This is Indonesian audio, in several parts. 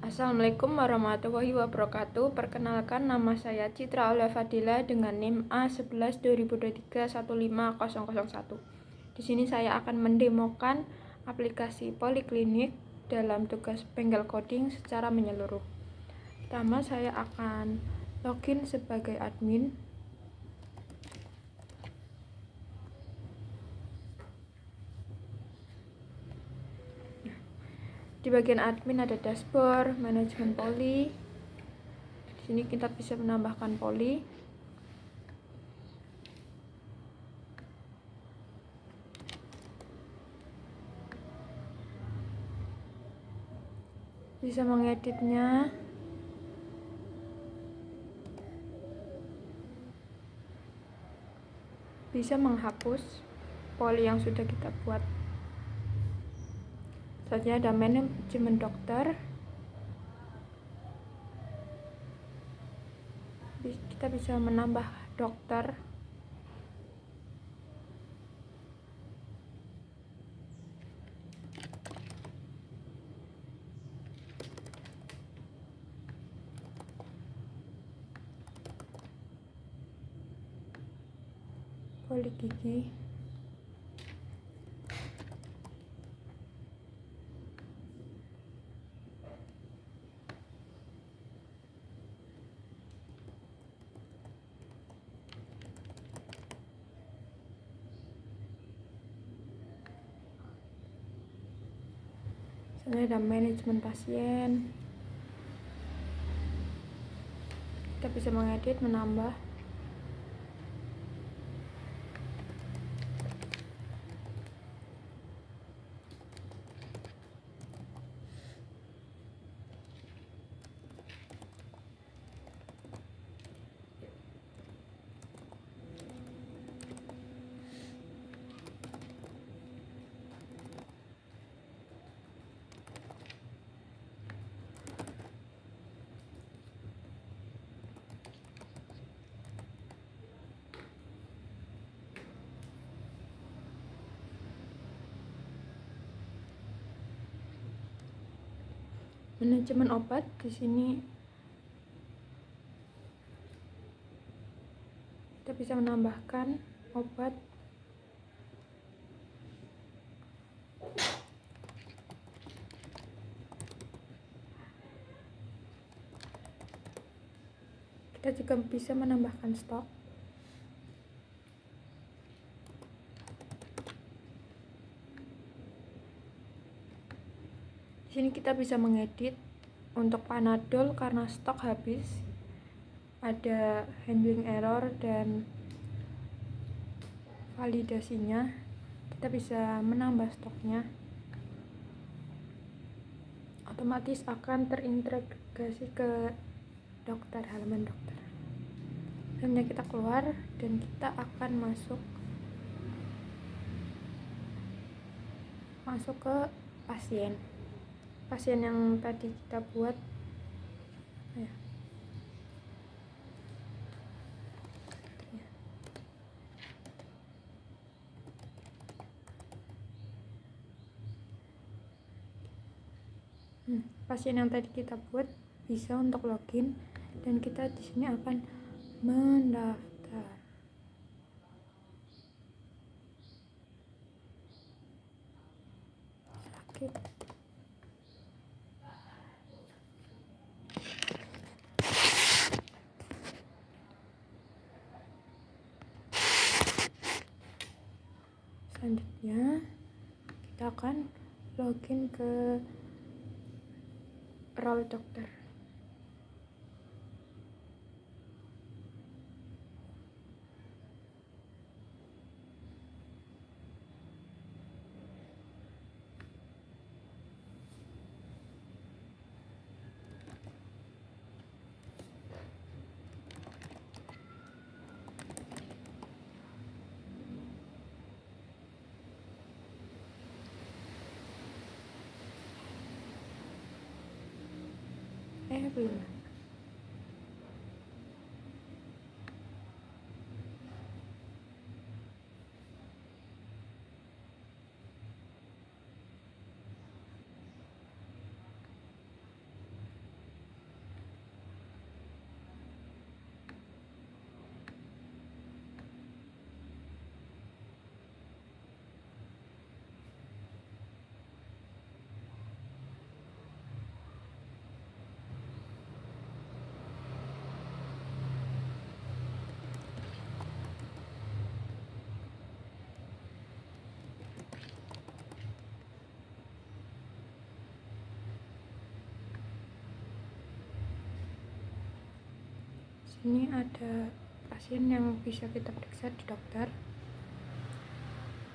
Assalamualaikum warahmatullahi wabarakatuh. Perkenalkan, nama saya Citra Aulia Fadila dengan NIM A11-2023-15001. Di sini saya akan mendemokan aplikasi Poliklinik dalam tugas bengkel coding secara menyeluruh. Pertama, saya akan login sebagai admin. Di bagian admin ada dashboard, manajemen poli. Di sini kita bisa menambahkan poli. Bisa mengeditnya. Bisa menghapus poli yang sudah kita buat. Selanjutnya ada manajemen dokter. Kita bisa menambah dokter. Poli gigi. Selanjutnya ada manajemen pasien. Kita bisa mengedit, menambah. Manajemen obat di sini kita bisa menambahkan obat. Kita juga bisa menambahkan stok. Di sini kita bisa mengedit untuk Panadol karena stok habis. Ada handling error dan validasinya. Kita bisa menambah stoknya. Otomatis akan terintegrasi ke dokter, halaman dokter. Selanjutnya kita keluar dan kita akan masuk ke pasien yang tadi kita buat. Pasien yang tadi kita buat bisa untuk login dan kita di sini akan mendaftar. Sakit. Selanjutnya kita akan login ke role dokter. Belum. Ini ada pasien yang bisa kita periksa di dokter.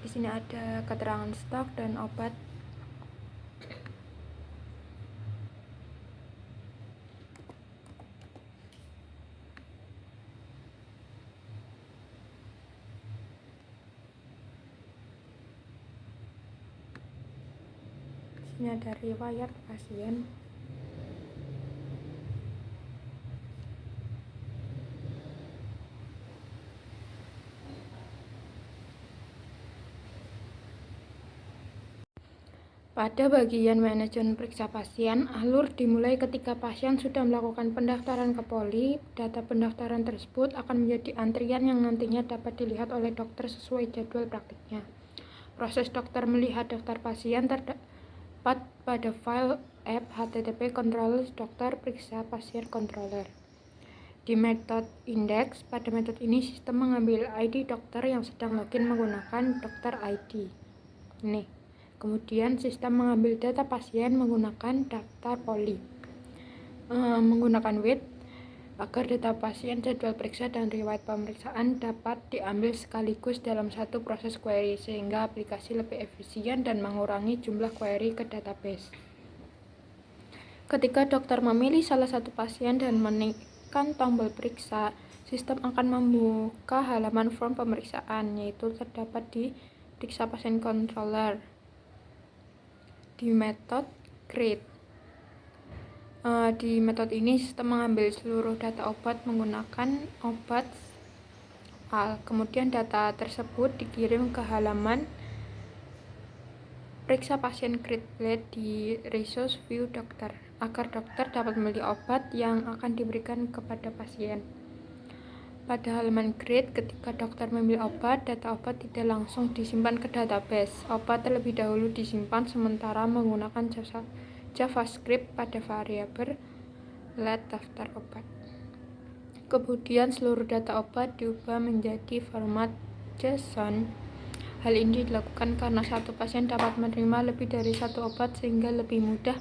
Di sini ada keterangan stok dan obat. Di sini ada riwayat pasien. Pada bagian manajemen periksa pasien, alur dimulai ketika pasien sudah melakukan pendaftaran ke poli. Data pendaftaran tersebut akan menjadi antrian yang nantinya dapat dilihat oleh dokter sesuai jadwal praktiknya. Proses dokter melihat daftar pasien terdapat pada file app HTTP Controller Dokter Periksa Pasien Controller. Di metode index, pada metode ini sistem mengambil ID dokter yang sedang login menggunakan dokter ID. Ini. Kemudian sistem mengambil data pasien menggunakan daftar poli, menggunakan wait agar data pasien, jadwal periksa, dan riwayat pemeriksaan dapat diambil sekaligus dalam satu proses query sehingga aplikasi lebih efisien dan mengurangi jumlah query ke database. Ketika dokter memilih salah satu pasien dan menekan tombol periksa, sistem akan membuka halaman form pemeriksaan, yaitu terdapat di periksa pasien controller. Di metode create, di metode ini sistem mengambil seluruh data obat menggunakan obat al. Kemudian data tersebut dikirim ke halaman periksa pasien create blade di resource view dokter agar dokter dapat memilih obat yang akan diberikan kepada pasien. Pada halaman create, ketika dokter memilih obat, data obat tidak langsung disimpan ke database. Obat terlebih dahulu disimpan sementara menggunakan JavaScript pada variabel let daftar obat. Kemudian seluruh data obat diubah menjadi format JSON. Hal ini dilakukan karena satu pasien dapat menerima lebih dari satu obat sehingga lebih mudah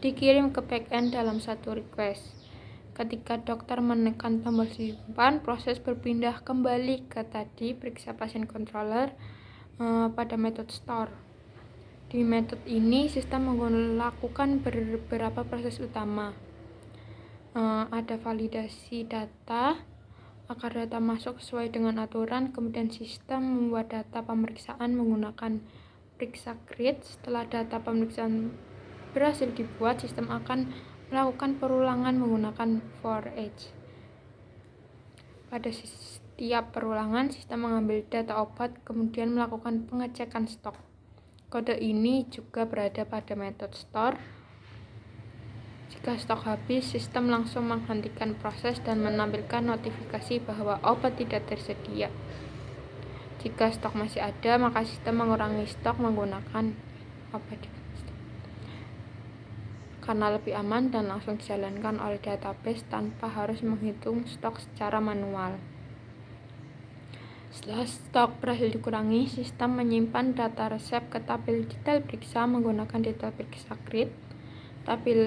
dikirim ke backend dalam satu request. Ketika dokter menekan tombol simpan, proses berpindah kembali ke tadi periksa pasien controller pada metode store. Di metode ini, sistem melakukan beberapa proses utama. Ada validasi data agar data masuk sesuai dengan aturan, kemudian sistem membuat data pemeriksaan menggunakan periksa create. Setelah data pemeriksaan berhasil dibuat, sistem akan melakukan perulangan menggunakan for each. Pada setiap perulangan, sistem mengambil data obat kemudian melakukan pengecekan stok. Kode ini juga berada pada metode store. Jika stok habis, sistem langsung menghentikan proses dan menampilkan notifikasi bahwa obat tidak tersedia. Jika stok masih ada, maka sistem mengurangi stok menggunakan obat karena lebih aman dan langsung dijalankan oleh database tanpa harus menghitung stok secara manual. Setelah stok berhasil dikurangi, sistem menyimpan data resep ke tabel detail periksa menggunakan detail periksa create. Tabel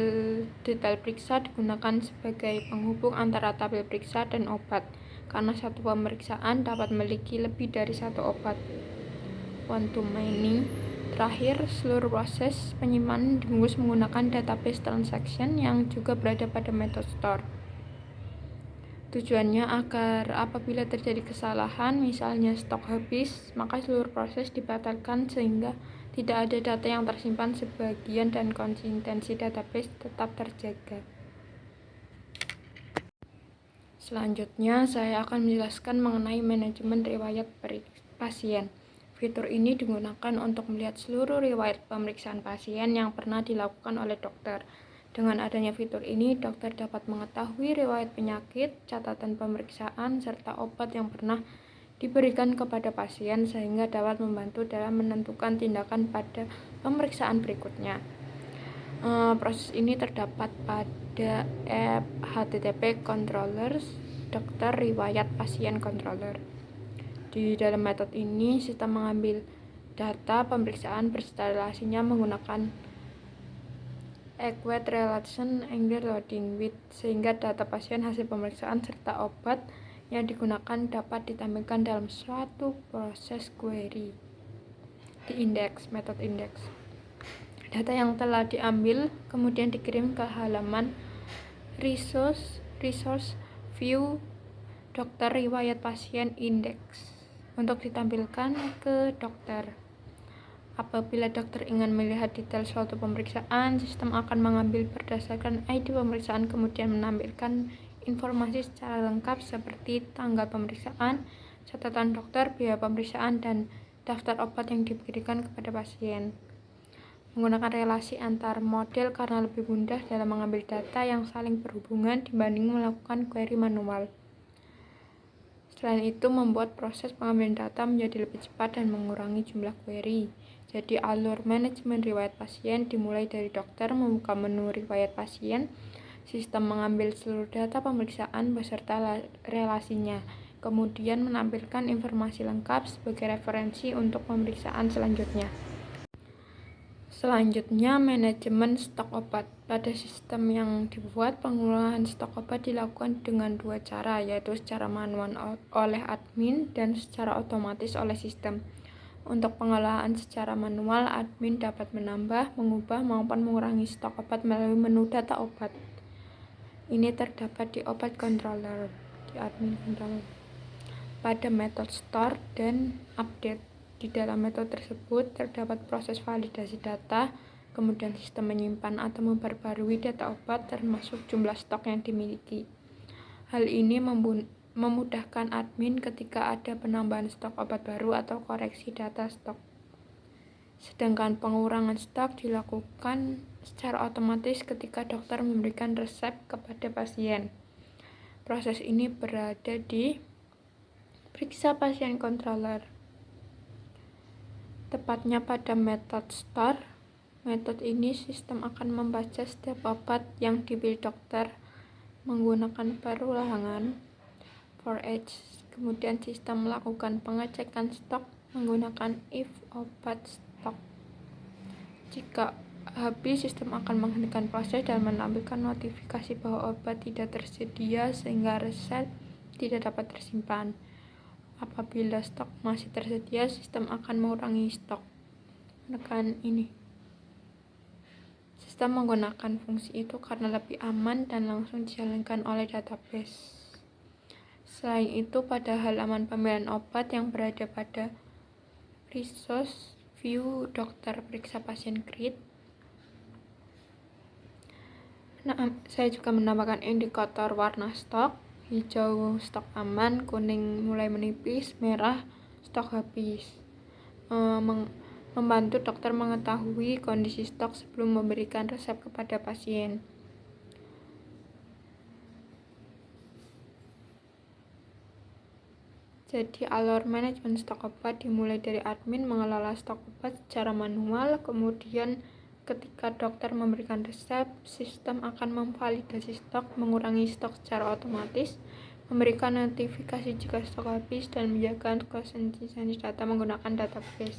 detail periksa digunakan sebagai penghubung antara tabel periksa dan obat, karena satu pemeriksaan dapat memiliki lebih dari satu obat. One to many. Terakhir, seluruh proses penyimpanan dibungkus menggunakan database transaction yang juga berada pada metode store. Tujuannya agar apabila terjadi kesalahan, misalnya stok habis, maka seluruh proses dibatalkan sehingga tidak ada data yang tersimpan sebagian dan konsistensi database tetap terjaga. Selanjutnya, saya akan menjelaskan mengenai manajemen riwayat pasien. Fitur ini digunakan untuk melihat seluruh riwayat pemeriksaan pasien yang pernah dilakukan oleh dokter. Dengan adanya fitur ini, dokter dapat mengetahui riwayat penyakit, catatan pemeriksaan, serta obat yang pernah diberikan kepada pasien sehingga dapat membantu dalam menentukan tindakan pada pemeriksaan berikutnya. Proses ini terdapat pada app HTTP Controllers Dokter Riwayat Pasien Controller. Di dalam metode ini, sistem mengambil data pemeriksaan berserialisasinya menggunakan equate relation angle loading with, sehingga data pasien, hasil pemeriksaan, serta obat yang digunakan dapat ditampilkan dalam suatu proses query di indeks, metode indeks. Data yang telah diambil kemudian dikirim ke halaman resource view dokter riwayat pasien indeks untuk ditampilkan ke dokter. Apabila dokter ingin melihat detail suatu pemeriksaan, sistem akan mengambil berdasarkan ID pemeriksaan kemudian menampilkan informasi secara lengkap seperti tanggal pemeriksaan, catatan dokter, biaya pemeriksaan, dan daftar obat yang diberikan kepada pasien. Menggunakan relasi antar model karena lebih mudah dalam mengambil data yang saling berhubungan dibanding melakukan query manual. Selain itu, membuat proses pengambilan data menjadi lebih cepat dan mengurangi jumlah query. Jadi, alur manajemen riwayat pasien dimulai dari dokter membuka menu riwayat pasien, sistem mengambil seluruh data pemeriksaan beserta relasinya, kemudian menampilkan informasi lengkap sebagai referensi untuk pemeriksaan selanjutnya. Selanjutnya, manajemen stok obat. Pada sistem yang dibuat, pengolahan stok obat dilakukan dengan dua cara, yaitu secara manual oleh admin dan secara otomatis oleh sistem. Untuk pengolahan secara manual, admin dapat menambah, mengubah, maupun mengurangi stok obat melalui menu data obat. Ini terdapat di obat controller, di admin controller. Pada metode store dan update. Di dalam metode tersebut terdapat proses validasi data, kemudian sistem menyimpan atau memperbarui data obat termasuk jumlah stok yang dimiliki. Hal ini memudahkan admin ketika ada penambahan stok obat baru atau koreksi data stok. Sedangkan pengurangan stok dilakukan secara otomatis ketika dokter memberikan resep kepada pasien. Proses ini berada di periksa pasien controller. Tepatnya pada metode store. Metode ini sistem akan membaca setiap obat yang dibeli dokter menggunakan perulangan for each. Kemudian sistem melakukan pengecekan stok menggunakan if obat stok. Jika habis, sistem akan menghentikan proses dan menampilkan notifikasi bahwa obat tidak tersedia sehingga resep tidak dapat tersimpan. Apabila stok masih tersedia, sistem akan mengurangi stok. Menekan ini. Sistem menggunakan fungsi itu karena lebih aman dan langsung dijalankan oleh database. Selain itu, pada halaman pemilihan obat yang berada pada resource view dokter periksa pasien grid, saya juga menambahkan indikator warna stok. Hijau stok aman, kuning mulai menipis, merah stok habis. Membantu dokter mengetahui kondisi stok sebelum memberikan resep kepada pasien. Jadi, alur manajemen stok obat dimulai dari admin mengelola stok obat secara manual, kemudian ketika dokter memberikan resep, sistem akan memvalidasi stok, mengurangi stok secara otomatis, memberikan notifikasi jika stok habis, dan menjaga konsistensi data menggunakan database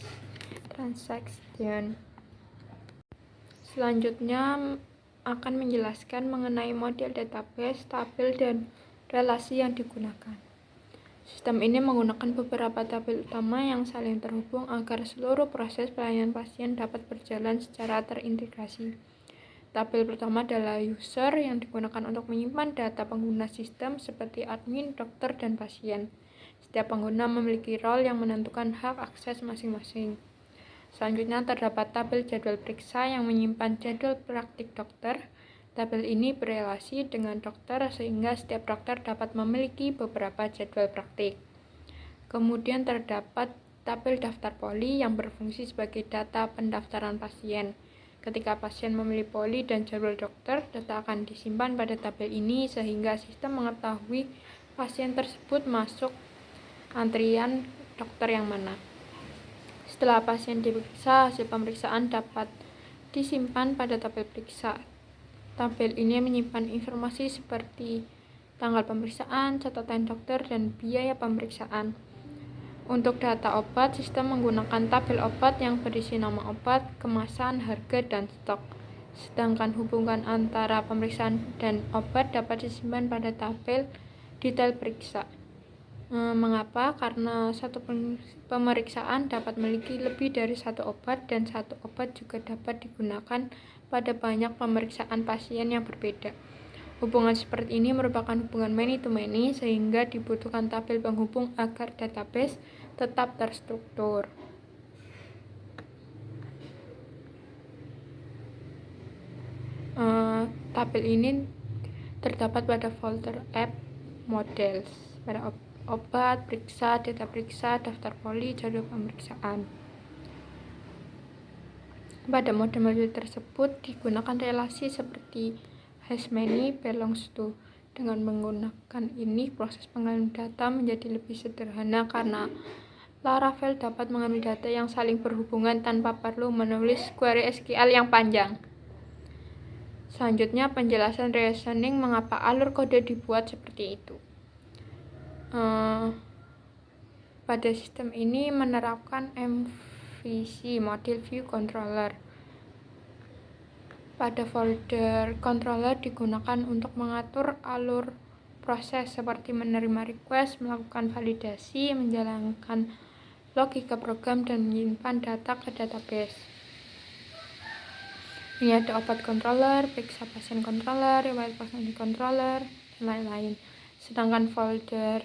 transaction. Selanjutnya akan menjelaskan mengenai model database, tabel, dan relasi yang digunakan. Sistem ini menggunakan beberapa tabel utama yang saling terhubung agar seluruh proses pelayanan pasien dapat berjalan secara terintegrasi. Tabel pertama adalah user yang digunakan untuk menyimpan data pengguna sistem seperti admin, dokter, dan pasien. Setiap pengguna memiliki role yang menentukan hak akses masing-masing. Selanjutnya terdapat tabel jadwal periksa yang menyimpan jadwal praktik dokter. Tabel ini berelasi dengan dokter sehingga setiap dokter dapat memiliki beberapa jadwal praktik. Kemudian terdapat tabel daftar poli yang berfungsi sebagai data pendaftaran pasien. Ketika pasien memilih poli dan jadwal dokter, data akan disimpan pada tabel ini sehingga sistem mengetahui pasien tersebut masuk antrian dokter yang mana. Setelah pasien diperiksa, hasil pemeriksaan dapat disimpan pada tabel periksa. Tabel ini menyimpan informasi seperti tanggal pemeriksaan, catatan dokter, dan biaya pemeriksaan. Untuk data obat, sistem menggunakan tabel obat yang berisi nama obat, kemasan, harga, dan stok. Sedangkan hubungan antara pemeriksaan dan obat dapat disimpan pada tabel detail periksa. Mengapa? Karena satu pemeriksaan dapat memiliki lebih dari satu obat, dan satu obat juga dapat digunakan pada banyak pemeriksaan pasien yang berbeda. Hubungan seperti ini merupakan hubungan many-to-many, sehingga dibutuhkan tabel penghubung agar database tetap terstruktur. Tabel ini terdapat pada folder app models, pada obat, periksa, data periksa, daftar poli, jadwal pemeriksaan. Pada model-model tersebut digunakan relasi seperti has many belongs to. Dengan menggunakan ini, proses pengalihan data menjadi lebih sederhana karena Laravel dapat mengambil data yang saling berhubungan tanpa perlu menulis query SQL yang panjang. Selanjutnya, penjelasan reasoning mengapa alur kode dibuat seperti itu. Pada sistem ini menerapkan MVC, Model View Controller. Pada folder controller digunakan untuk mengatur alur proses seperti menerima request, melakukan validasi, menjalankan logika program, dan menyimpan data ke database. Ini ada obat controller, periksa pasien controller, riwayat pasien controller, dan lain-lain. Sedangkan folder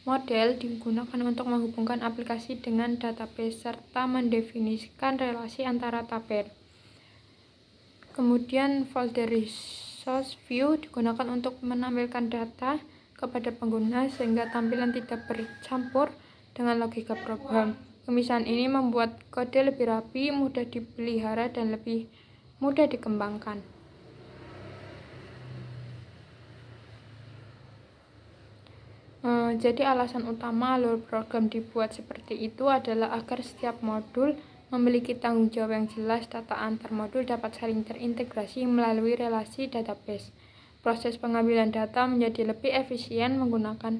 model digunakan untuk menghubungkan aplikasi dengan database serta mendefinisikan relasi antara tabel. Kemudian folder resource view digunakan untuk menampilkan data kepada pengguna sehingga tampilan tidak bercampur dengan logika program. Pemisahan ini membuat kode lebih rapi, mudah dipelihara, dan lebih mudah dikembangkan. Jadi alasan utama alur program dibuat seperti itu adalah agar setiap modul memiliki tanggung jawab yang jelas. Data antar modul dapat saling terintegrasi melalui relasi database. Proses pengambilan data menjadi lebih efisien menggunakan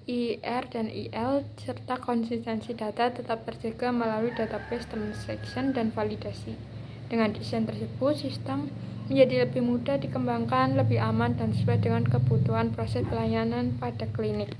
IR dan IL, serta konsistensi data tetap terjaga melalui database transaction dan validasi. Dengan desain tersebut, sistem menjadi lebih mudah dikembangkan, lebih aman, dan sesuai dengan kebutuhan proses pelayanan pada klinik.